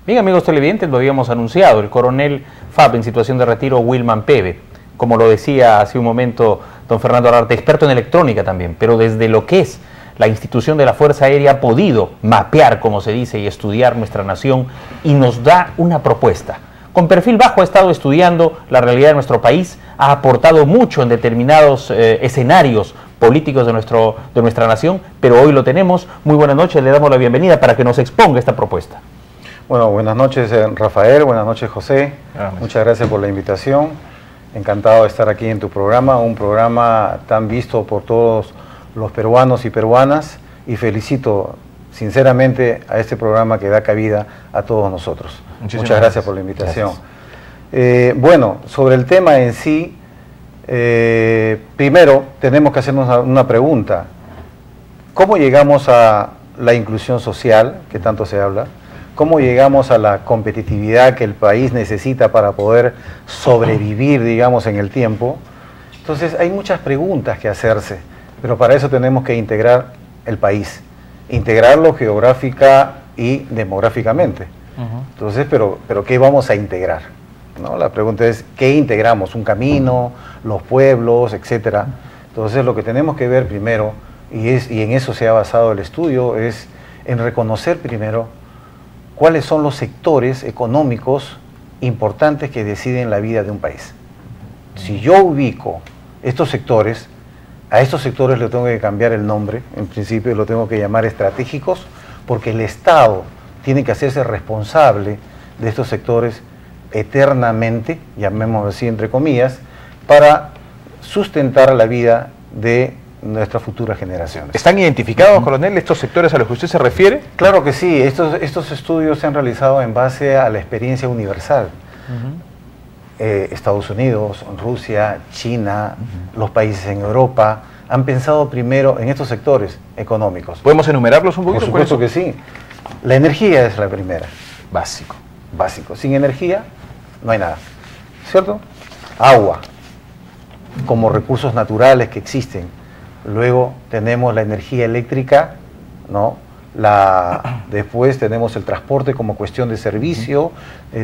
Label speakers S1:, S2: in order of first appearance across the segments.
S1: Bien, amigos televidentes, lo habíamos anunciado, el coronel FAP en situación de retiro, Wilman Peve, como lo decía hace un momento don Fernando Ararte, experto en electrónica también, pero desde lo que es la institución de la Fuerza Aérea ha podido mapear, como se dice, y estudiar nuestra nación y nos da una propuesta. Con perfil bajo ha estado estudiando la realidad de nuestro país, ha aportado mucho en determinados escenarios políticos de nuestra nación, pero hoy lo tenemos. Muy buenas noches, le damos la bienvenida para que nos exponga esta propuesta.
S2: Bueno, buenas noches Rafael, buenas noches José, muchas gracias por la invitación, encantado de estar aquí en tu programa, un programa tan visto por todos los peruanos y peruanas, y felicito sinceramente a este programa que da cabida a todos nosotros. Muchas gracias por la invitación. Bueno, sobre el tema en sí, primero tenemos que hacernos una pregunta. ¿Cómo llegamos a la inclusión social, que tanto se habla? ¿Cómo llegamos a la competitividad que el país necesita para poder sobrevivir, digamos, en el tiempo? Entonces hay muchas preguntas que hacerse, pero para eso tenemos que integrar el país, integrarlo geográfica y demográficamente. Entonces, pero ¿qué vamos a integrar? ¿No? La pregunta es, ¿qué integramos? ¿Un camino? ¿Los pueblos? Etcétera. Entonces, lo que tenemos que ver primero, y en eso se ha basado el estudio, es en reconocer primero cuáles son los sectores económicos importantes que deciden la vida de un país. Si yo ubico estos sectores, a estos sectores le tengo que cambiar el nombre, en principio lo tengo que llamar estratégicos, porque el Estado tiene que hacerse responsable de estos sectores eternamente, llamémoslo así entre comillas, para sustentar la vida de nuestras futuras generaciones.
S1: ¿Están identificados, coronel, estos sectores a los que usted se refiere?
S2: Claro que sí, estos estudios se han realizado en base a la experiencia universal. Estados Unidos, Rusia, China, los países en Europa han pensado primero en estos sectores económicos.
S1: ¿Podemos enumerarlos un poquito?
S2: Por supuesto que sí. La energía es la primera.
S1: Básico.
S2: Básico. Sin energía no hay nada, ¿cierto? Agua, como recursos naturales que existen. Luego tenemos la energía eléctrica, ¿no? Después tenemos el transporte como cuestión de servicio,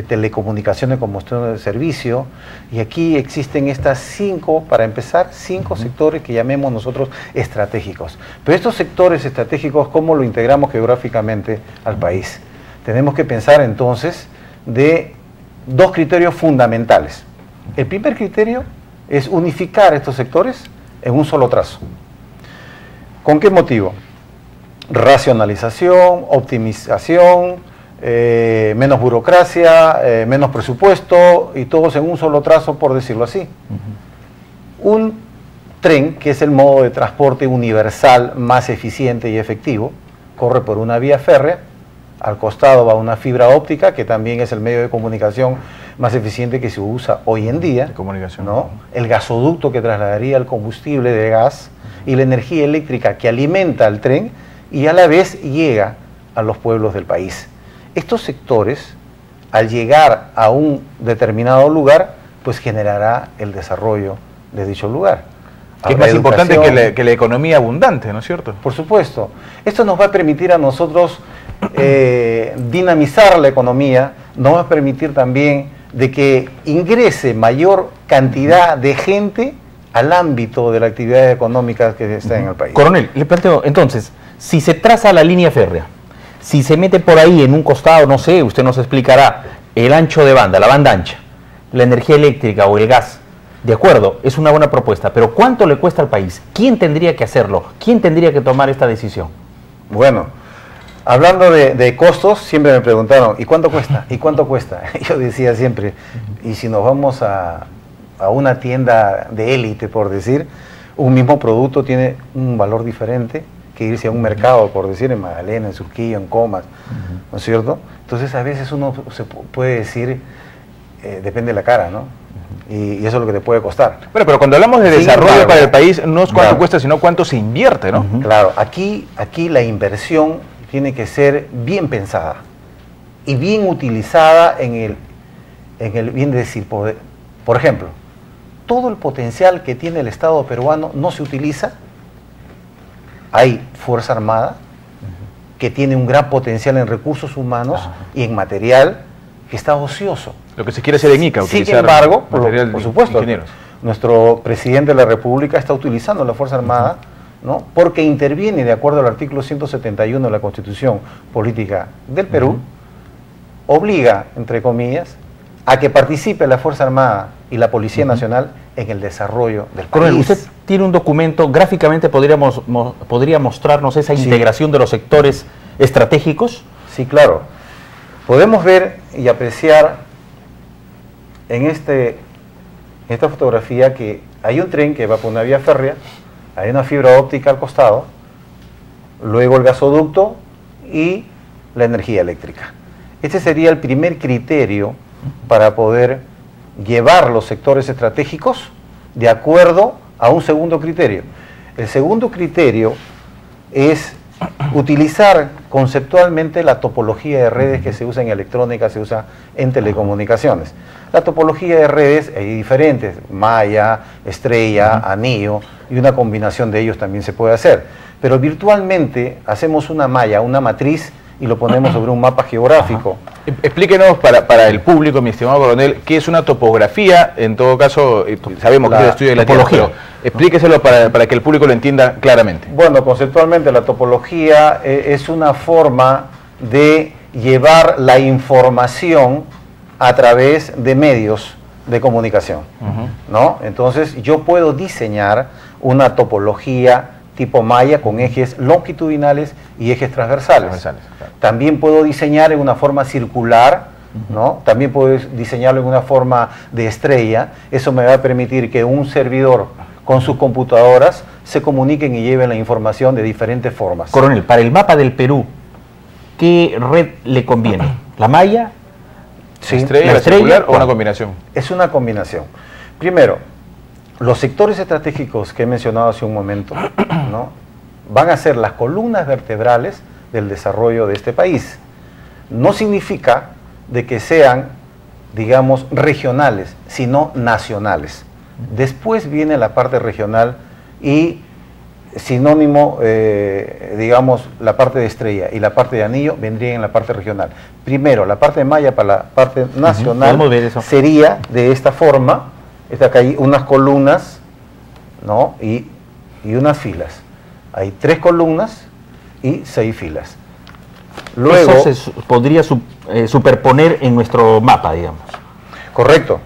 S2: telecomunicaciones como cuestión de servicio, y aquí existen estas para empezar, cinco sectores que llamemos nosotros estratégicos. Pero estos sectores estratégicos, ¿cómo lo integramos geográficamente al país? Tenemos que pensar entonces de dos criterios fundamentales. El primer criterio es unificar estos sectores en un solo trazo. ¿Con qué motivo? Racionalización, optimización, menos burocracia, menos presupuesto, y todos en un solo trazo, por decirlo así. Un tren, que es el modo de transporte universal más eficiente y efectivo, corre por una vía férrea, al costado va una fibra óptica, que también es el medio de comunicación más eficiente que se usa hoy en día,
S1: de comunicación,
S2: ¿no? El gasoducto que trasladaría el combustible de gas y la energía eléctrica que alimenta al tren y a la vez llega a los pueblos del país. Estos sectores, al llegar a un determinado lugar, pues generará el desarrollo de dicho lugar.
S1: Que es más importante que la economía abundante, ¿no es cierto?
S2: Por supuesto. Esto nos va a permitir a nosotros dinamizar la economía, nos va a permitir también de que ingrese mayor cantidad de gente al ámbito de la actividad económica que está en el país.
S1: Coronel, le planteo, entonces, si se traza la línea férrea, si se mete por ahí en un costado, no sé, usted nos explicará, el ancho de banda, la banda ancha, la energía eléctrica o el gas, de acuerdo, es una buena propuesta, pero ¿cuánto le cuesta al país? ¿Quién tendría que hacerlo? ¿Quién tendría que tomar esta decisión?
S2: Bueno, hablando de costos, siempre me preguntaron, ¿y cuánto cuesta? ¿Y cuánto cuesta? Yo decía siempre, y si nos vamos a una tienda de élite, por decir, un mismo producto tiene un valor diferente que irse a un mercado, por decir, en Magdalena, en Surquillo, en Comas, ¿no es cierto? Entonces a veces uno se puede decir, depende de la cara, ¿no? Y eso es lo que te puede costar.
S1: Bueno, pero cuando hablamos de desarrollo para el país, no es cuánto cuesta, sino cuánto se invierte, ¿no?
S2: Claro, aquí la inversión tiene que ser bien pensada y bien utilizada en el bien decir, por ejemplo, todo el potencial que tiene el Estado peruano no se utiliza. Hay Fuerza Armada que tiene un gran potencial en recursos humanos y en material que está ocioso.
S3: Lo que se quiere hacer en Ica,
S2: Sin
S3: utilizar
S2: embargo,
S3: material
S2: por supuesto,
S3: ingenieros.
S2: nuestro presidente de la República está utilizando la Fuerza Armada, ¿no? Porque interviene de acuerdo al artículo 171 de la Constitución Política del Perú, obliga, entre comillas, a que participe la Fuerza Armada y la Policía Nacional en el desarrollo del
S1: Coronel,
S2: país.
S1: usted tiene un documento, gráficamente podría mostrarnos esa integración de los sectores estratégicos.
S2: Sí, claro. Podemos ver y apreciar en esta fotografía que hay un tren que va por una vía férrea, hay una fibra óptica al costado, luego el gasoducto y la energía eléctrica. Este sería el primer criterio para poder llevar los sectores estratégicos de acuerdo a un segundo criterio. El segundo criterio es utilizar conceptualmente la topología de redes que se usa en electrónica, se usa en telecomunicaciones. La topología de redes hay diferentes, malla, estrella, anillo, y una combinación de ellos también se puede hacer. Pero virtualmente hacemos una malla, una matriz, y lo ponemos sobre un mapa geográfico.
S3: Explíquenos para el público, mi estimado coronel, qué es una topografía. En todo caso, sabemos que es el estudio de la topología, pero explíqueselo para que el público lo entienda claramente.
S2: Bueno, conceptualmente la topología es una forma de llevar la información a través de medios de comunicación, ¿no? Entonces yo puedo diseñar una topología tipo malla con ejes longitudinales y ejes transversales.
S3: Claro.
S2: También puedo diseñar en una forma circular, ¿no? También puedo diseñarlo en una forma de estrella. Eso me va a permitir que un servidor con sus computadoras se comuniquen y lleven la información de diferentes formas.
S1: Coronel, para el mapa del Perú, ¿qué red le conviene? ¿La malla?
S2: Sí,
S3: ¿La estrella circular o una combinación?
S2: Es una combinación. Primero, los sectores estratégicos que he mencionado hace un momento, ¿no? Van a ser las columnas vertebrales del desarrollo de este país. No significa de que sean, digamos, regionales, sino nacionales. Después viene la parte regional y sinónimo, digamos, la parte de estrella y la parte de anillo vendría en la parte regional. Primero, la parte de malla para la parte nacional sería de esta forma. Está acá hay unas columnas, ¿no? y unas filas. Hay 3 columnas y 6 filas. Luego,
S1: eso se podría superponer en nuestro mapa, digamos.
S2: Correcto.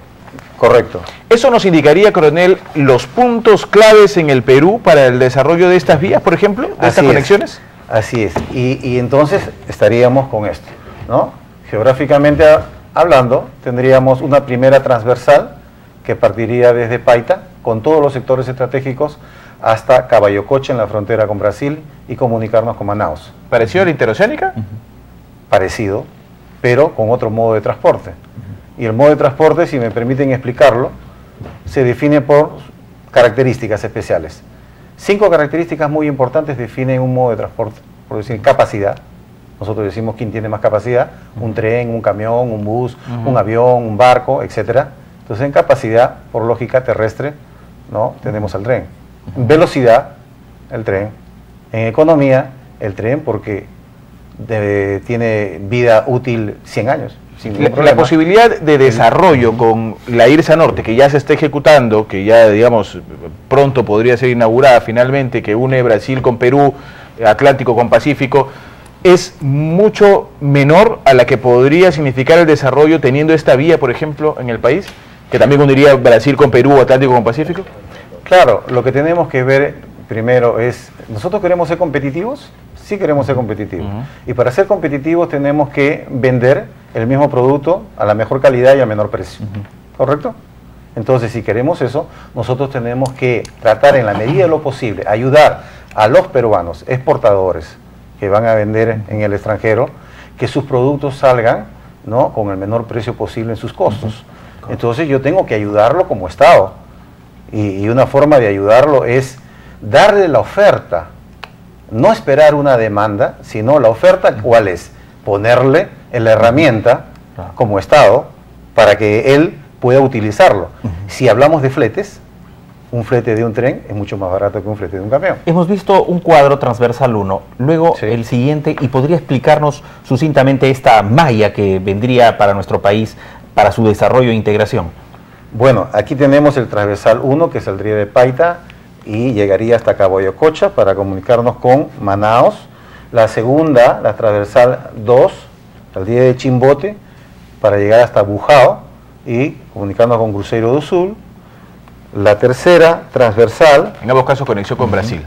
S3: ¿Eso nos indicaría, coronel, los puntos claves en el Perú para el desarrollo de estas vías, por ejemplo, de estas conexiones?
S2: Así es. Y entonces estaríamos con esto, ¿no? Geográficamente hablando, tendríamos una primera transversal que partiría desde Paita, con todos los sectores estratégicos, hasta Caballocoche en la frontera con Brasil y comunicarnos con Manaus.
S3: ¿Parecido a la interoceánica?
S2: Parecido, pero con otro modo de transporte. Y el modo de transporte, si me permiten explicarlo, se define por características especiales. 5 características muy importantes definen un modo de transporte. Por decir, capacidad. Nosotros decimos quién tiene más capacidad: un tren, un camión, un bus, un avión, un barco, etcétera. Entonces, en capacidad, por lógica terrestre, ¿no? Tenemos al tren. En velocidad, el tren. En economía, el tren, porque tiene vida útil 100 años.
S3: La posibilidad de desarrollo con la IRSA Norte, que ya se está ejecutando, que ya, digamos, pronto podría ser inaugurada finalmente, que une Brasil con Perú, Atlántico con Pacífico, es mucho menor a la que podría significar el desarrollo teniendo esta vía, por ejemplo, en el país, que también uniría Brasil con Perú, Atlántico con Pacífico.
S2: Claro, lo que tenemos que ver primero es, ¿nosotros queremos ser competitivos? Sí queremos ser competitivos. Y para ser competitivos tenemos que vender el mismo producto a la mejor calidad y a menor precio. ¿Correcto? Entonces, si queremos eso, nosotros tenemos que tratar en la medida de lo posible, ayudar a los peruanos exportadores que van a vender en el extranjero, que sus productos salgan, ¿no?, con el menor precio posible en sus costos. Entonces yo tengo que ayudarlo como Estado. Y una forma de ayudarlo es darle la oferta. No esperar una demanda, sino la oferta, ¿cuál es? Ponerle en la herramienta como Estado para que él pueda utilizarlo. Si hablamos de fletes, un flete de un tren es mucho más barato que un flete de un camión.
S1: Hemos visto un cuadro transversal 1, luego
S2: Sí.
S1: el siguiente, y podría explicarnos sucintamente esta malla que vendría para nuestro país para su desarrollo e integración.
S2: Bueno, aquí tenemos el transversal 1 que saldría de Paita y llegaría hasta Cabo Yococha para comunicarnos con Manaos. La segunda, la transversal 2, saldría de Chimbote para llegar hasta Bujao y comunicarnos con Cruzeiro do Sul. La tercera, transversal,
S3: En ambos casos conexión con Brasil.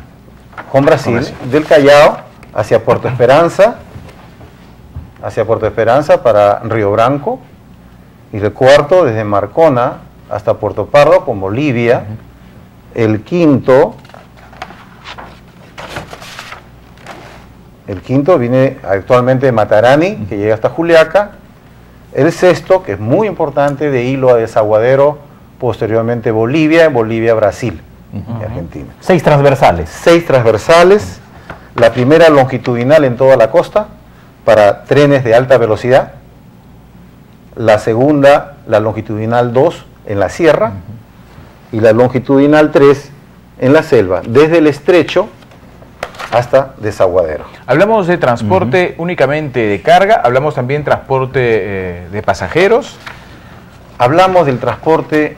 S2: con Brasil, del Callao hacia Puerto Esperanza para Río Branco. Y el cuarto, desde Marcona hasta Puerto Pardo con Bolivia. El quinto viene actualmente de Matarani, que llega hasta Juliaca. El sexto, que es muy importante, de Hilo a Desaguadero, posteriormente Bolivia, Brasil y Argentina.
S1: 6 transversales.
S2: 6 transversales, la primera longitudinal en toda la costa para trenes de alta velocidad, la segunda, la longitudinal 2 en la sierra y la longitudinal 3 en la selva, desde el estrecho hasta Desaguadero.
S3: Hablamos de transporte únicamente de carga, hablamos también de transporte de pasajeros.
S2: Hablamos del transporte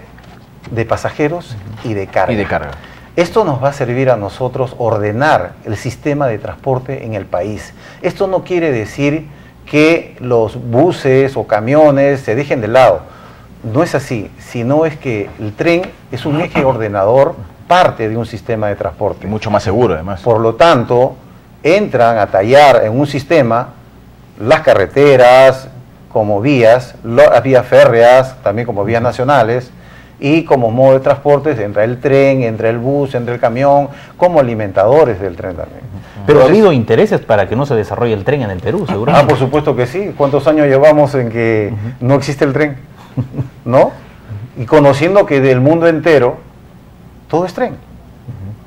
S2: de pasajeros y de carga.
S3: Y de carga.
S2: Esto nos va a servir a nosotros ordenar el sistema de transporte en el país. Esto no quiere decir que los buses o camiones se dejen de lado. No es así, sino es que el tren es un eje ordenador, parte de un sistema de transporte.
S3: Mucho más seguro, además.
S2: Por lo tanto, entran a tallar en un sistema las carreteras como vías, las vías férreas también como vías nacionales, y como modo de transporte entra el tren, entra el bus, entra el camión, como alimentadores del tren también.
S1: Pero ha
S2: Entonces,
S1: habido intereses para que no se desarrolle el tren en el Perú, seguramente.
S2: por supuesto que sí. ¿Cuántos años llevamos en que no existe el tren? ¿No? Y conociendo que del mundo entero todo es tren.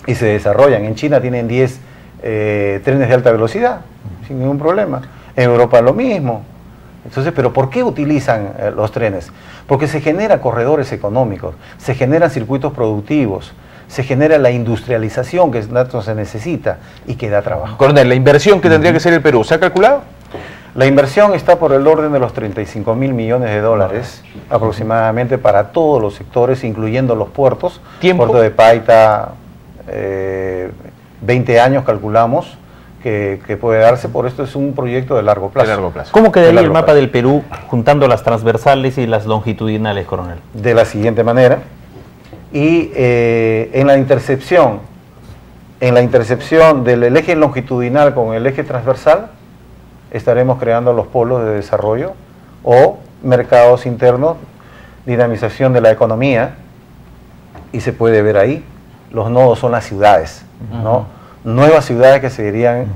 S2: Y se desarrollan. En China tienen 10 trenes de alta velocidad, sin ningún problema. En Europa lo mismo. Entonces, ¿pero por qué utilizan los trenes? Porque se generan corredores económicos, se generan circuitos productivos, se genera la industrialización que tanto se necesita y que da trabajo.
S3: Coronel, la inversión que tendría que hacer el Perú, ¿se ha calculado?
S2: La inversión está por el orden de los 35.000 millones de dólares aproximadamente para todos los sectores, incluyendo los puertos.
S3: ¿Tiempo?
S2: Puerto de Paita, 20 años calculamos que puede darse, por esto es un proyecto de largo plazo.
S3: De largo plazo.
S1: ¿Cómo quedaría
S2: De
S1: el
S2: largo
S1: mapa
S2: plazo.
S1: del Perú juntando las transversales y las longitudinales, coronel?
S2: De la siguiente manera. Y en la intercepción del eje longitudinal con el eje transversal, estaremos creando los polos de desarrollo o mercados internos, dinamización de la economía, y se puede ver ahí, los nodos son las ciudades, ¿no? Nuevas ciudades que se irían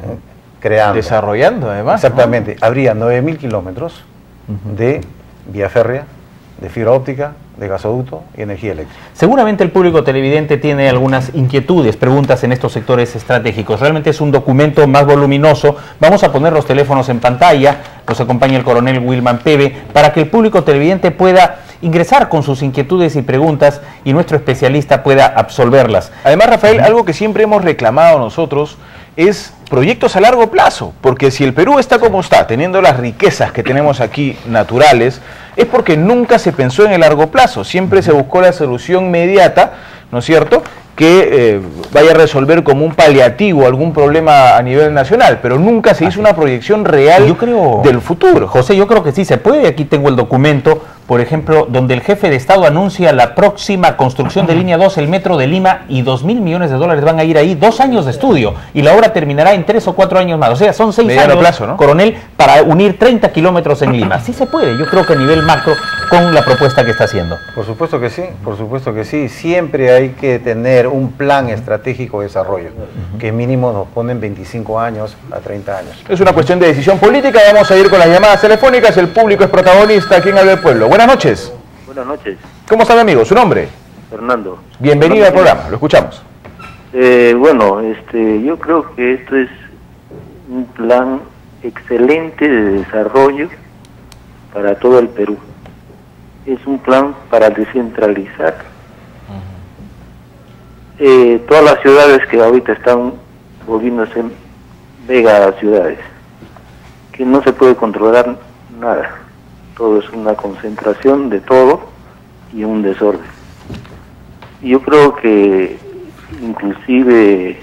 S2: creando.
S3: Desarrollando, además.
S2: Exactamente, habría 9.000 kilómetros de vía férrea, de fibra óptica, de gasoducto y energía eléctrica.
S1: Seguramente el público televidente tiene algunas inquietudes, preguntas en estos sectores estratégicos. Realmente es un documento más voluminoso. Vamos a poner los teléfonos en pantalla. Nos acompaña el coronel Wilman Peve para que el público televidente pueda ingresar con sus inquietudes y preguntas y nuestro especialista pueda absolverlas.
S3: Además, Rafael, algo que siempre hemos reclamado nosotros es proyectos a largo plazo, porque si el Perú está como está, teniendo las riquezas que tenemos aquí naturales, es porque nunca se pensó en el largo plazo, siempre se buscó la solución inmediata, ¿no es cierto?, que vaya a resolver como un paliativo algún problema a nivel nacional, pero nunca se hizo una proyección real del futuro.
S1: José, yo creo que sí se puede. Aquí tengo el documento, por ejemplo, donde el jefe de Estado anuncia la próxima construcción de línea 2, el metro de Lima, y 2.000 millones de dólares van a ir ahí, 2 años de estudio, y la obra terminará en 3 o 4 años más. O sea, son 6
S3: Mediano
S1: años,
S3: plazo, ¿no?
S1: coronel, para unir 30 kilómetros en Lima. Sí se puede, yo creo que a nivel macro, con la propuesta que está haciendo.
S2: Por supuesto que sí, por supuesto que sí. Siempre hay que tener un plan estratégico de desarrollo, que mínimo nos ponen 25 años a 30 años.
S3: Es una cuestión de decisión política, vamos a ir con las llamadas telefónicas, el público es protagonista, aquí en Habla del Pueblo. Buenas noches.
S4: Buenas noches,
S3: ¿Cómo está mi amigo? ¿Su nombre?
S4: Fernando.
S3: Bienvenido al programa, lo escuchamos.
S4: Yo creo que esto es un plan excelente de desarrollo para todo el Perú. Es un plan para descentralizar todas las ciudades que ahorita están volviéndose mega ciudades, que no se puede controlar nada, todo es una concentración de todo y un desorden. Y yo creo que inclusive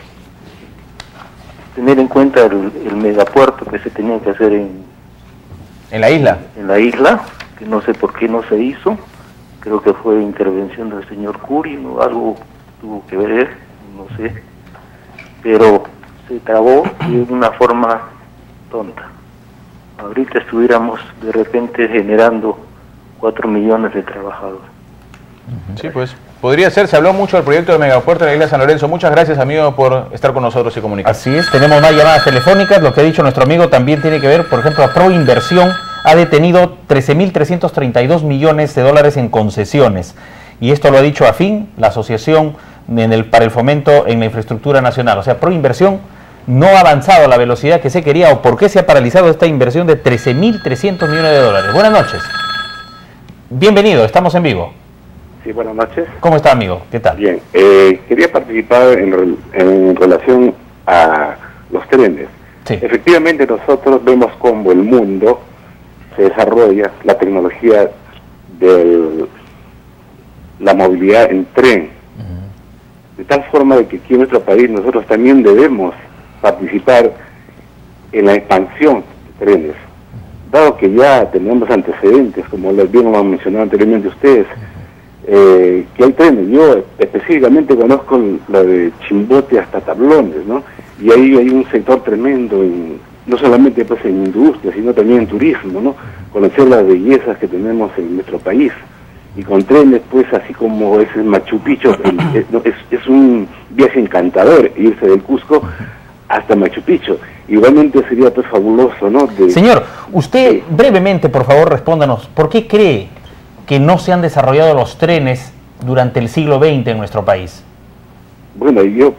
S4: tener en cuenta el megapuerto que se tenía que hacer en
S3: la isla.
S4: En la isla, que no sé por qué no se hizo, creo que fue intervención del señor Curi, ¿no? Algo tuvo que ver, no sé, pero se trabó de una forma tonta. Ahorita estuviéramos de repente generando 4 millones de trabajadores.
S3: Sí, pues podría ser. Se habló mucho del proyecto de megapuerto de la isla de San Lorenzo. Muchas gracias, amigo, por estar con nosotros y comunicar.
S1: Así es, tenemos más llamadas telefónicas. Lo que ha dicho nuestro amigo también tiene que ver, por ejemplo, a Proinversión ha detenido 13.332 millones de dólares en concesiones. Y esto lo ha dicho AFIN, la Asociación para el Fomento en la Infraestructura Nacional. O sea, Proinversión no ha avanzado a la velocidad que se quería. ¿O por qué se ha paralizado esta inversión de 13.300 millones de dólares? Buenas noches. Bienvenido, estamos en vivo.
S5: Sí, buenas noches.
S1: ¿Cómo está, amigo? ¿Qué tal?
S5: Bien, quería participar en relación a los trenes.
S1: Sí.
S5: Efectivamente, nosotros vemos cómo el mundo se desarrolla la tecnología de la movilidad en tren, de tal forma de que aquí en nuestro país nosotros también debemos participar en la expansión de trenes, dado que ya tenemos antecedentes, como les bien lo han mencionado anteriormente ustedes, que hay trenes. Yo específicamente conozco la de Chimbote hasta Tablones, ¿no? Y ahí hay un sector tremendo, no solamente pues en industria, sino también en turismo, ¿no? Conocer las bellezas que tenemos en nuestro país. Y con trenes, pues así como es el Machu Picchu, es un viaje encantador irse del Cusco hasta Machu Picchu. Igualmente sería pues fabuloso, ¿no?
S1: Señor, usted brevemente, por favor, respóndanos, ¿por qué cree que no se han desarrollado los trenes durante el siglo XX en nuestro país?
S5: Bueno, yo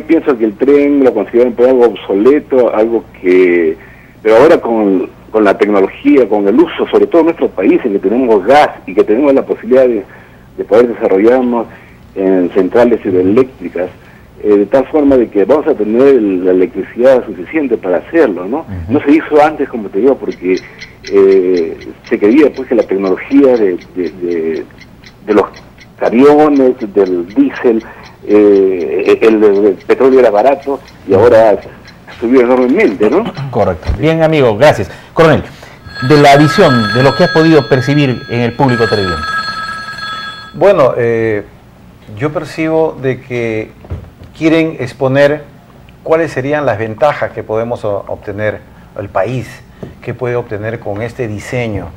S5: pienso que el tren lo consideran por algo obsoleto, algo que... Pero ahora con la tecnología, con el uso, sobre todo en nuestro país, en que tenemos gas y que tenemos la posibilidad de poder desarrollarnos en centrales hidroeléctricas, de tal forma de que vamos a tener la electricidad suficiente para hacerlo, ¿no? No se hizo antes, como te digo, porque se quería pues que la tecnología de los camiones, del diésel, el petróleo era barato y ahora subió enormemente, ¿no?
S1: Correcto. Bien, amigo, gracias. Coronel, de la visión, de lo que has podido percibir en el público televidente.
S2: Bueno, yo percibo de que quieren exponer cuáles serían las ventajas que podemos obtener, el país que puede obtener con este diseño,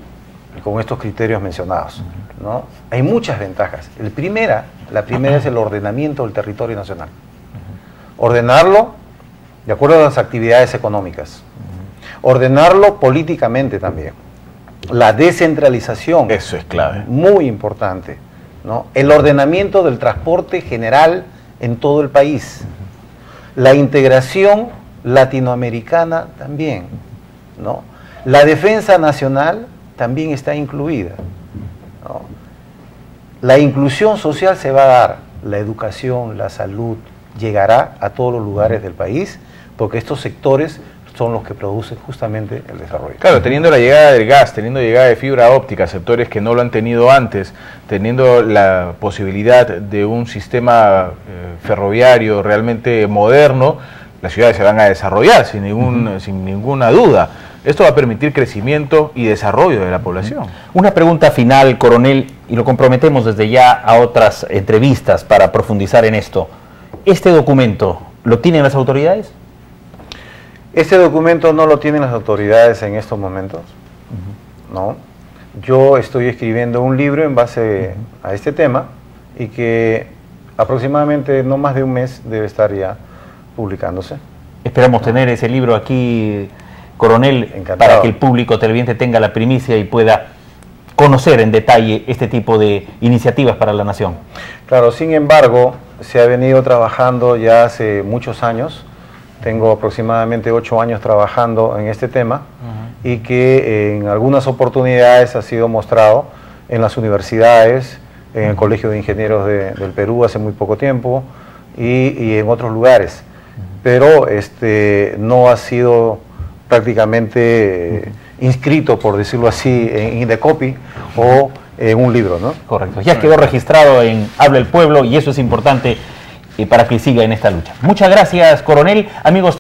S2: con estos criterios mencionados, ¿no? Hay muchas ventajas. La primera es el ordenamiento del territorio nacional. Ordenarlo de acuerdo a las actividades económicas. Ordenarlo políticamente también. La descentralización.
S3: Eso es clave.
S2: Muy importante, ¿no? El ordenamiento del transporte general en todo el país. La integración latinoamericana también, ¿no? La defensa nacional también está incluida, ¿no? La inclusión social se va a dar, la educación, la salud, llegará a todos los lugares del país, porque estos sectores son los que producen justamente el desarrollo.
S3: Claro, teniendo la llegada del gas, teniendo llegada de fibra óptica, sectores que no lo han tenido antes, teniendo la posibilidad de un sistema ferroviario realmente moderno, las ciudades se van a desarrollar sin ninguna duda. Esto va a permitir crecimiento y desarrollo de la población.
S1: Una pregunta final, coronel, y lo comprometemos desde ya a otras entrevistas para profundizar en esto. ¿Este documento lo tienen las autoridades?
S2: Este documento no lo tienen las autoridades en estos momentos, ¿no? Yo estoy escribiendo un libro en base a este tema y que aproximadamente no más de un mes debe estar ya publicándose.
S1: Esperamos tener ese libro aquí, coronel,
S2: Encantado.
S1: para que el público televidente tenga la primicia y pueda conocer en detalle este tipo de iniciativas para la nación.
S2: Claro, sin embargo, se ha venido trabajando ya hace muchos años. Tengo aproximadamente 8 años trabajando en este tema y que en algunas oportunidades ha sido mostrado en las universidades, en el Colegio de Ingenieros del Perú hace muy poco tiempo y en otros lugares, pero no ha sido prácticamente inscrito, por decirlo así, en Indecopi o en un libro, ¿no?
S1: Correcto, ya quedó registrado en Habla el Pueblo y eso es importante para que siga en esta lucha. Muchas gracias, coronel. Amigos.